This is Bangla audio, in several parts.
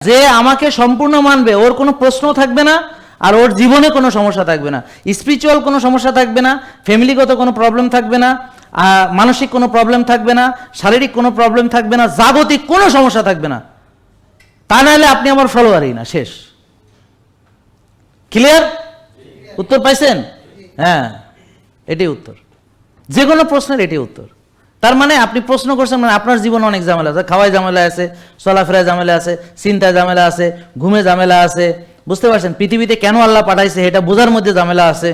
যে আমাকে সম্পূর্ণ মানবে, ওর কোনো প্রশ্ন থাকবে না, আর ওর জীবনে কোনো সমস্যা থাকবে না, স্পিরিচুয়াল কোনো সমস্যা থাকবে না, ফ্যামিলিগত কোনো প্রবলেম থাকবে না, মানসিক কোনো প্রবলেম থাকবে না, শারীরিক কোনো প্রবলেম থাকবে না, জাগতিক কোনো সমস্যা থাকবে না। তা নাহলে আপনি আমার ফলোয়ারই না, শেষ। ক্লিয়ার? উত্তর পাইছেন? হ্যাঁ, এটাই উত্তর, যে কোনো প্রশ্নের এটাই উত্তর। তার মানে আপনি প্রশ্ন করছেন, মানে আপনার জীবনে অনেক ঝামেলা আছে, খাওয়ায় ঝামেলা আছে, চলাফেরায় ঝামেলা আছে, চিন্তায় ঝামেলা আছে, ঘুমে ঝামেলা আছে, বুঝতে পারছেন? পৃথিবীতে কেন আল্লাহ পাঠাইছে এটা বোঝার মধ্যে ঝামেলা আছে,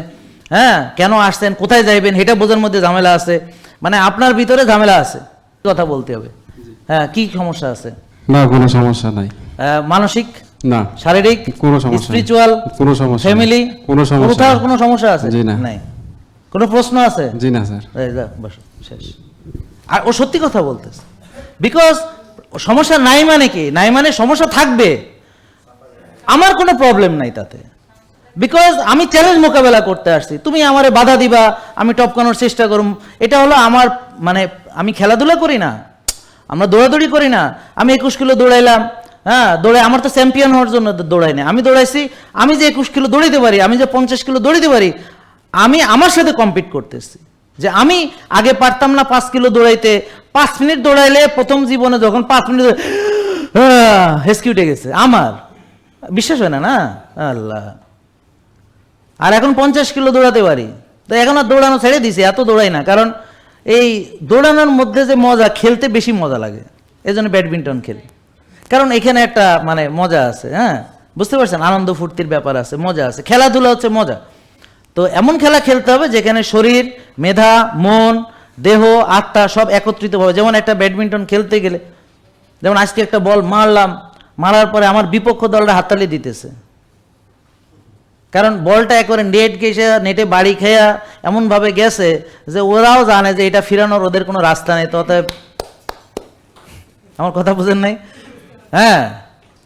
হ্যাঁ, কেন আসছেন, কোথায় যাইবেন এটা বোঝার মধ্যে ঝামেলা আছে, মানে আপনার ভিতরে ঝামেলা আছে, কথা বলতে হবে। হ্যাঁ, কি সমস্যা আছে? না, কোনো সমস্যা নাই। মানসিক না, শারীরিক কোনো সমস্যা, স্পিরিচুয়াল কোনো সমস্যা, ফ্যামিলি কোনো সমস্যা, কোথাও কোনো সমস্যা আছে? জি না। নাই। কোনো প্রশ্ন আছে? জি না স্যার। বসো, শেষ। আর ও সত্যি কথা বলতেছে, বিকজ সমস্যা নাই মানে কি? নাই মানে সমস্যা থাকবে, আমার কোনো প্রবলেম নাই তাতে, বিকজ আমি চ্যালেঞ্জ মোকাবেলা করতে আসছি। তুমি আমারে বাধা দিবা, আমি টপকানোর চেষ্টা করুম, এটা হলো আমার, মানে আমি খেলাধুলা করি না, আমরা দৌড়াদৌড়ি করি না। আমি 21 কিলো দৌড়াইলাম, হ্যাঁ, দৌড়ে আমার তো চ্যাম্পিয়ন হওয়ার জন্য দৌড়াই না, আমি দৌড়াইছি, আমি যে 21 কিলো দৌড়াইতে পারি, আমি যে 50 কিলো দৌড়াইতে পারি, আমি আমার সাথে কম্পিট করতেছি। যে আমি আগে পারতাম না 5 কিলো দৌড়াইতে, 5 মিনিট দৌড়াইলে প্রথম জীবনে যখন 5 মিনিট হেসকি উঠে গেছে আমার, বিশ্বাস হয় না? না আল্লাহ। আর এখন 50 কিলো দৌড়াতে পারি, তো এখন আর দৌড়ানো ছেড়ে দিছি, এত দৌড়াই না, কারণ এই দৌড়ানোর মধ্যে যে মজা, খেলতে বেশি মজা লাগে, এই জন্য ব্যাডমিন্টন খেলি, কারণ এখানে একটা মানে মজা আছে, হ্যাঁ, বুঝতে পারছেন? আনন্দ ফুর্তির ব্যাপার আছে, মজা আছে, খেলাধুলা হচ্ছে মজা। তো এমন খেলা খেলতে হবে যেখানে শরীর, মেধা, মন, দেহ, আত্মা সব একত্রিত হবে। যেমন একটা ব্যাডমিন্টন খেলতে গেলে, যেমন আজকে একটা বল মারলাম, মারার পরে আমার বিপক্ষ দলটা হাততালি দিতেছে, কারণ বলটা একবারে নেট গেছে, নেটে বাড়ি খেয়া এমনভাবে গেছে যে ওরাও জানে যে এটা ফিরানোর ওদের কোনো রাস্তা নেই। তো আমার কথা বুঝেন নাই? হ্যাঁ,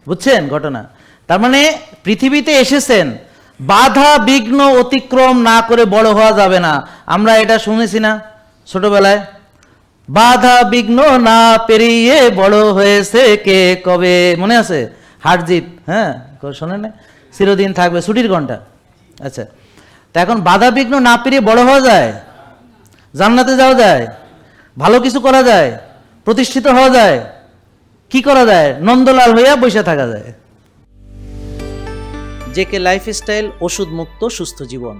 বুঝছেন ঘটনা? তার মানে পৃথিবীতে এসেছেন, বাধা বিঘ্ন অতিক্রম না করে বড় হওয়া যাবে না। আমরা এটা শুনেছি না ছোটবেলায়? বাধা বিঘ্ন না পেরিয়ে বড় হয়েছে কে কবে, মনে আছে? হারজিত, হ্যাঁ, শোনেন না? চিরদিন থাকবে ছুটির ঘন্টা। আচ্ছা, তা এখন বাধা বিঘ্ন না পেরিয়ে বড় হওয়া যায়, জান্নাতে যাওয়া যায়, ভালো কিছু করা যায়, প্রতিষ্ঠিত হওয়া যায়, কি করা যায়? নন্দলাল হইয়া বসে থাকা যায়। জেকে লাইফস্টাইল, ওষুধ মুক্ত সুস্থ জীবন।